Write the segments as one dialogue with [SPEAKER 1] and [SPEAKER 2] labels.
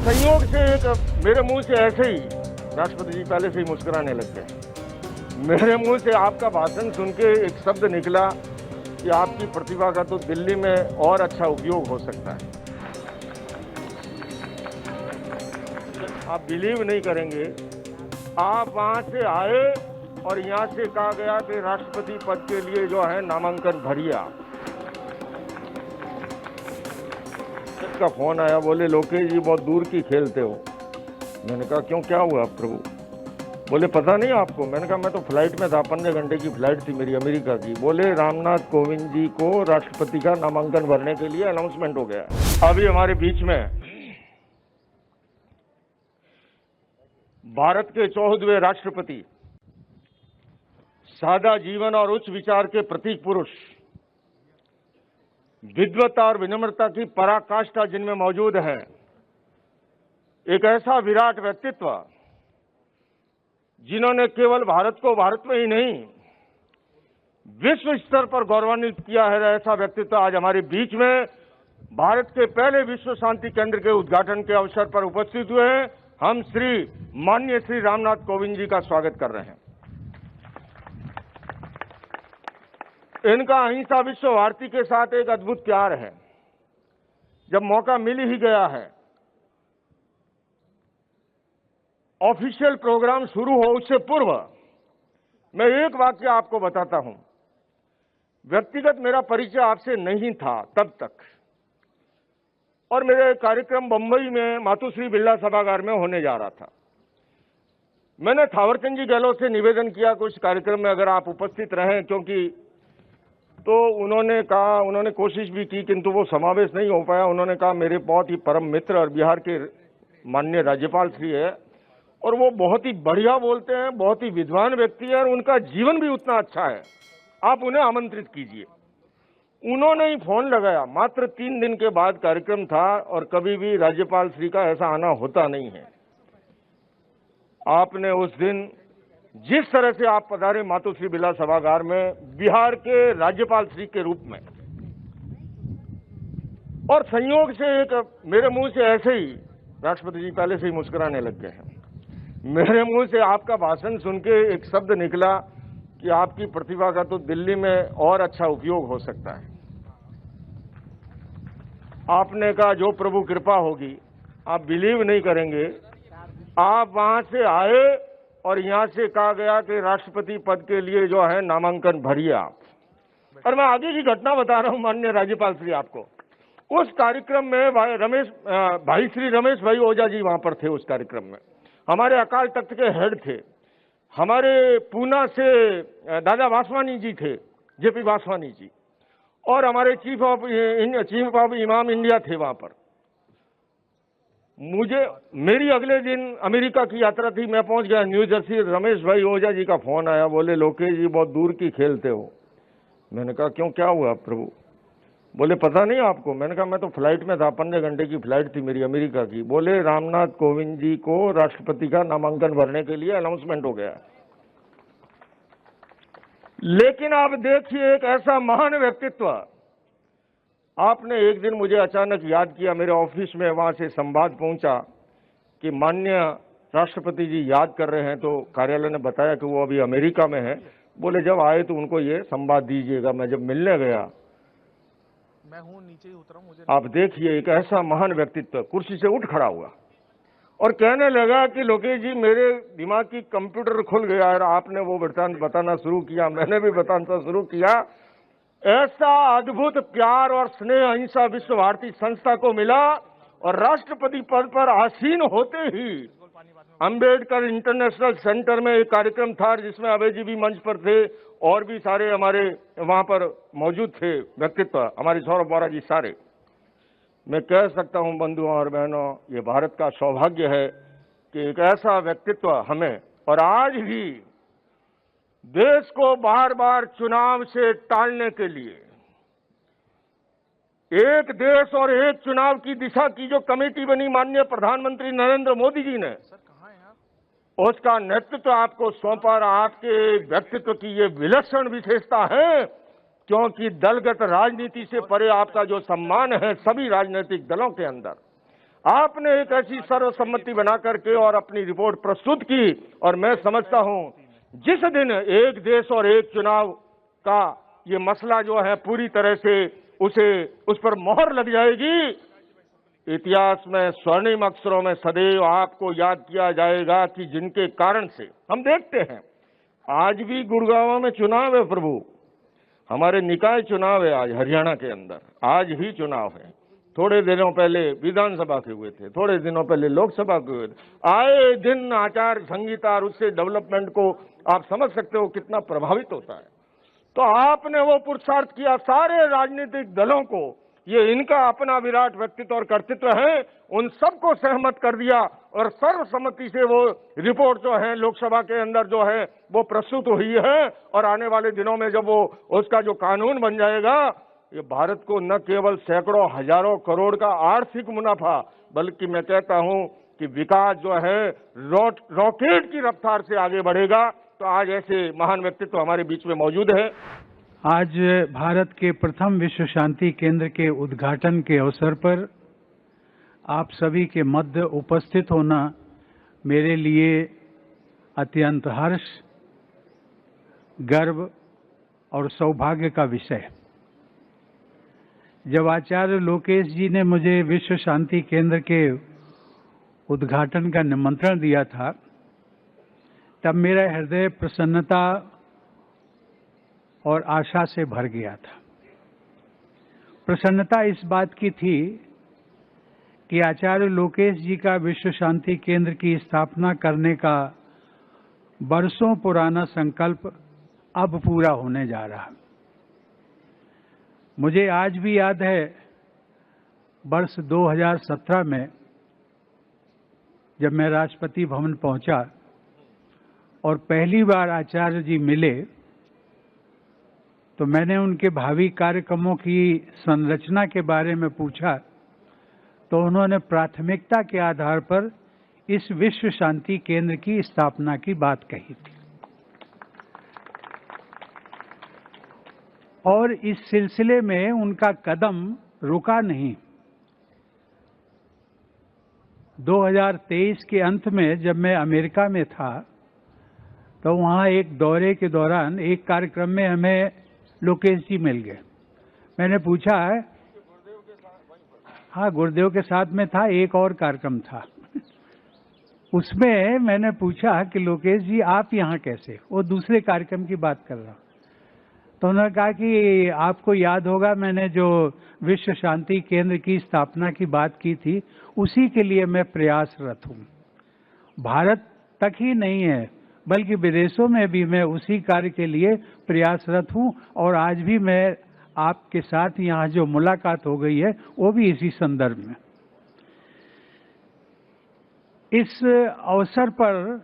[SPEAKER 1] संयोग से एक मेरे मुंह से ऐसे ही राष्ट्रपति जी पहले से ही मुस्कुराने लग गए। मेरे मुंह से आपका भाषण सुन के एक शब्द निकला कि आपकी प्रतिभा का तो दिल्ली में और अच्छा उपयोग हो सकता है। आप बिलीव नहीं करेंगे, आप वहां से आए और यहां से कहा गया कि राष्ट्रपति पद के लिए जो है नामांकन भरिए आप। का फोन आया, बोले लोकेश जी बहुत दूर की खेलते हो। मैंने कहा क्यों, क्या हुआ प्रभु? बोले पता नहीं आपको? मैंने कहा मैं तो फ्लाइट में था, 15 घंटे की फ्लाइट थी मेरी अमेरिका की। बोले रामनाथ कोविंद जी को राष्ट्रपति का नामांकन भरने के लिए अनाउंसमेंट हो गया। अभी हमारे बीच में भारत के 14वें राष्ट्रपति, सादा जीवन और उच्च विचार के प्रतीक पुरुष, विद्वता और विनम्रता की पराकाष्ठा जिनमें मौजूद है, एक ऐसा विराट व्यक्तित्व जिन्होंने केवल भारत को भारत में ही नहीं विश्व स्तर पर गौरवान्वित किया है, ऐसा व्यक्तित्व आज हमारे बीच में भारत के पहले विश्व शांति केंद्र के उद्घाटन के अवसर पर उपस्थित हुए हैं। हम माननीय श्री रामनाथ कोविंद जी का स्वागत कर रहे हैं। इनका अहिंसा विश्व भारती के साथ एक अद्भुत प्यार है। जब मौका मिल ही गया है, ऑफिशियल प्रोग्राम शुरू हो उससे पूर्व मैं एक वाक्य आपको बताता हूं। व्यक्तिगत मेरा परिचय आपसे नहीं था तब तक, और मेरे कार्यक्रम बंबई में मातुश्री बिरला सभागार में होने जा रहा था। मैंने थावरचंद जी गहलोत से निवेदन किया कि उस कार्यक्रम में अगर आप उपस्थित रहें, क्योंकि तो उन्होंने कोशिश भी की किंतु वो समावेश नहीं हो पाया। उन्होंने कहा मेरे बहुत ही परम मित्र और बिहार के माननीय राज्यपाल श्री है और वो बहुत ही बढ़िया बोलते हैं, बहुत ही विद्वान व्यक्ति है और उनका जीवन भी उतना अच्छा है, आप उन्हें आमंत्रित कीजिए। उन्होंने ही फोन लगाया। मात्र 3 दिन के बाद कार्यक्रम था और कभी भी राज्यपाल श्री का ऐसा आना होता नहीं है। आपने उस दिन जिस तरह से आप पधारे मातुश्री बिरला सभागार में बिहार के राज्यपाल श्री के रूप में, और संयोग से एक मेरे मुंह से ऐसे ही राष्ट्रपति जी पहले से ही मुस्कुराने लग गए हैं। मेरे मुंह से आपका भाषण सुन के एक शब्द निकला कि आपकी प्रतिभा का तो दिल्ली में और अच्छा उपयोग हो सकता है। आपने कहा जो प्रभु कृपा होगी। आप बिलीव नहीं करेंगे, आप वहां से आए और यहां से कहा गया कि राष्ट्रपति पद के लिए जो है नामांकन भरिए आप। और मैं आगे की घटना बता रहा हूं माननीय राज्यपाल श्री आपको। उस कार्यक्रम में भाई श्री रमेश भाई ओझा जी वहां पर थे। उस कार्यक्रम में हमारे अकाल तख्त के हेड थे, हमारे पूना से दादा वासवानी जी थे, जेपी वासवानी जी, और हमारे चीफ ऑफ इमाम इंडिया थे वहां पर। मेरी अगले दिन अमेरिका की यात्रा थी, मैं पहुंच गया न्यू जर्सी। रमेश भाई ओझा जी का फोन आया, बोले लोकेश जी बहुत दूर की खेलते हो। मैंने कहा क्यों, क्या हुआ प्रभु? बोले पता नहीं आपको? मैंने कहा मैं तो फ्लाइट में था, 15 घंटे की फ्लाइट थी मेरी अमेरिका की। बोले रामनाथ कोविंद जी को राष्ट्रपति का नामांकन भरने के लिए अनाउंसमेंट हो गया। लेकिन आप देखिए, एक ऐसा महान व्यक्तित्व, आपने एक दिन मुझे अचानक याद किया। मेरे ऑफिस में वहां से संवाद पहुंचा कि माननीय राष्ट्रपति जी याद कर रहे हैं, तो कार्यालय ने बताया कि वो अभी अमेरिका में है। बोले जब आए तो उनको ये संवाद दीजिएगा। मैं जब मिलने गया,
[SPEAKER 2] मैं हूं नीचे ही उतरा, मुझे
[SPEAKER 1] आप देखिए एक ऐसा महान व्यक्तित्व कुर्सी से उठ खड़ा हुआ और कहने लगा कि लोकेश जी मेरे दिमाग की कंप्यूटर खुल गया और आपने वो बताना शुरू किया, मैंने भी बताना शुरू किया। ऐसा अद्भुत प्यार और स्नेह अहिंसा विश्व भारती संस्था को मिला और राष्ट्रपति पद पर आसीन होते ही अंबेडकर इंटरनेशनल सेंटर में एक कार्यक्रम था जिसमें अभय जी भी मंच पर थे और भी सारे हमारे वहां पर मौजूद थे व्यक्तित्व, हमारे सौरभ बोरा जी सारे। मैं कह सकता हूं बंधुओं और बहनों, ये भारत का सौभाग्य है कि एक ऐसा व्यक्तित्व हमें, और आज भी देश को बार बार चुनाव से टालने के लिए एक देश और एक चुनाव की दिशा की जो कमेटी बनी माननीय प्रधानमंत्री नरेंद्र मोदी जी ने, उसका नेतृत्व आपको सौंपा। और आपके व्यक्तित्व की ये विलक्षण विशेषता है क्योंकि दलगत राजनीति से परे आपका जो सम्मान है सभी राजनीतिक दलों के अंदर, आपने एक ऐसी सर्वसम्मति बना करके और अपनी रिपोर्ट प्रस्तुत की, और मैं समझता हूं जिस दिन एक देश और एक चुनाव का ये मसला जो है पूरी तरह से उस पर मोहर लग जाएगी, इतिहास में स्वर्णिम अक्षरों में सदैव आपको याद किया जाएगा कि जिनके कारण से हम देखते हैं आज भी गुड़गांव में चुनाव है प्रभु, हमारे निकाय चुनाव है आज हरियाणा के अंदर, आज ही चुनाव है। थोड़े दिनों पहले विधानसभा के हुए थे, थोड़े दिनों पहले लोकसभा के हुए थे। आए दिन आचार संहिता और उससे डेवलपमेंट को आप समझ सकते हो कितना प्रभावित होता है। तो आपने वो पुरुषार्थ किया, सारे राजनीतिक दलों को, ये इनका अपना विराट व्यक्तित्व और कर्तृत्व है, उन सबको सहमत कर दिया और सर्वसम्मति से वो रिपोर्ट जो है लोकसभा के अंदर जो है वो प्रस्तुत हुई है। और आने वाले दिनों में जब वो उसका जो कानून बन जाएगा, ये भारत को न केवल सैकड़ों हजारों करोड़ का आर्थिक मुनाफा, बल्कि मैं कहता हूं कि विकास जो है रॉकेट की रफ्तार से आगे बढ़ेगा। तो आज ऐसे महान व्यक्तित्व हमारे बीच में मौजूद है।
[SPEAKER 3] आज भारत के प्रथम विश्व शांति केंद्र के उद्घाटन के अवसर पर आप सभी के मध्य उपस्थित होना मेरे लिए अत्यंत हर्ष, गर्व और सौभाग्य का विषय है। जब आचार्य लोकेश जी ने मुझे विश्व शांति केंद्र के उद्घाटन का निमंत्रण दिया था, तब मेरा हृदय प्रसन्नता और आशा से भर गया था। प्रसन्नता इस बात की थी कि आचार्य लोकेश जी का विश्व शांति केंद्र की स्थापना करने का बरसों पुराना संकल्प अब पूरा होने जा रहा। मुझे आज भी याद है वर्ष 2017 में जब मैं राष्ट्रपति भवन पहुंचा और पहली बार आचार्य जी मिले, तो मैंने उनके भावी कार्यक्रमों की संरचना के बारे में पूछा, तो उन्होंने प्राथमिकता के आधार पर इस विश्व शांति केंद्र की स्थापना की बात कही थी। और इस सिलसिले में उनका कदम रुका नहीं। 2023 के अंत में जब मैं अमेरिका में था, तो वहाँ एक दौरे के दौरान एक कार्यक्रम में हमें लोकेश जी मिल गए। मैंने पूछा, हाँ गुरुदेव के साथ में था, एक और कार्यक्रम था, उसमें मैंने पूछा कि लोकेश जी आप यहाँ कैसे? वो दूसरे कार्यक्रम की बात कर रहा। तो उन्होंने कहा कि आपको याद होगा मैंने जो विश्व शांति केंद्र की स्थापना की बात की थी, उसी के लिए मैं प्रयासरत हूँ। भारत तक ही नहीं है बल्कि विदेशों में भी मैं उसी कार्य के लिए प्रयासरत हूँ। और आज भी मैं आपके साथ यहाँ जो मुलाकात हो गई है वो भी इसी संदर्भ में। इस अवसर पर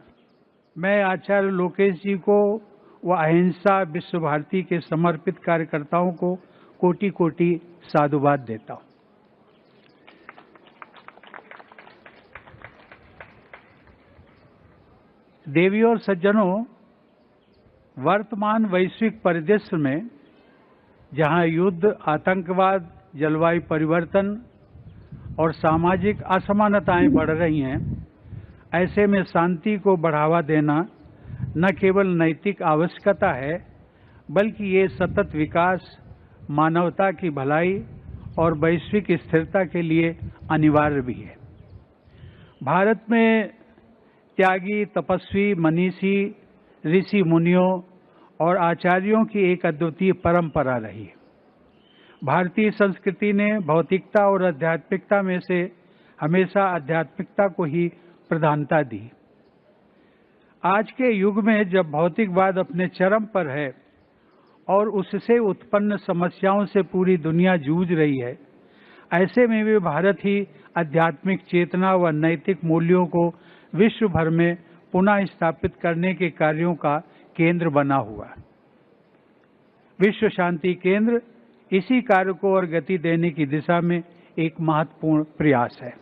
[SPEAKER 3] मैं आचार्य लोकेश जी को व अहिंसा विश्व भारती के समर्पित कार्यकर्ताओं को कोटि कोटि साधुवाद देता हूँ। देवियों और सज्जनों, वर्तमान वैश्विक परिदृश्य में जहां युद्ध, आतंकवाद, जलवायु परिवर्तन और सामाजिक असमानताएं बढ़ रही हैं, ऐसे में शांति को बढ़ावा देना न केवल नैतिक आवश्यकता है बल्कि ये सतत विकास, मानवता की भलाई और वैश्विक स्थिरता के लिए अनिवार्य भी है। भारत में त्यागी, तपस्वी, मनीषी, ऋषि मुनियों और आचार्यों की एक अद्वितीय परंपरा रही है। भारतीय संस्कृति ने भौतिकता और आध्यात्मिकता में से हमेशा आध्यात्मिकता को ही प्रधानता दी। आज के युग में जब भौतिकवाद अपने चरम पर है और उससे उत्पन्न समस्याओं से पूरी दुनिया जूझ रही है, ऐसे में भी भारत ही आध्यात्मिक चेतना व नैतिक मूल्यों को विश्व भर में पुनः स्थापित करने के कार्यों का केंद्र बना हुआ। विश्व शांति केंद्र इसी कार्य को और गति देने की दिशा में एक महत्वपूर्ण प्रयास है।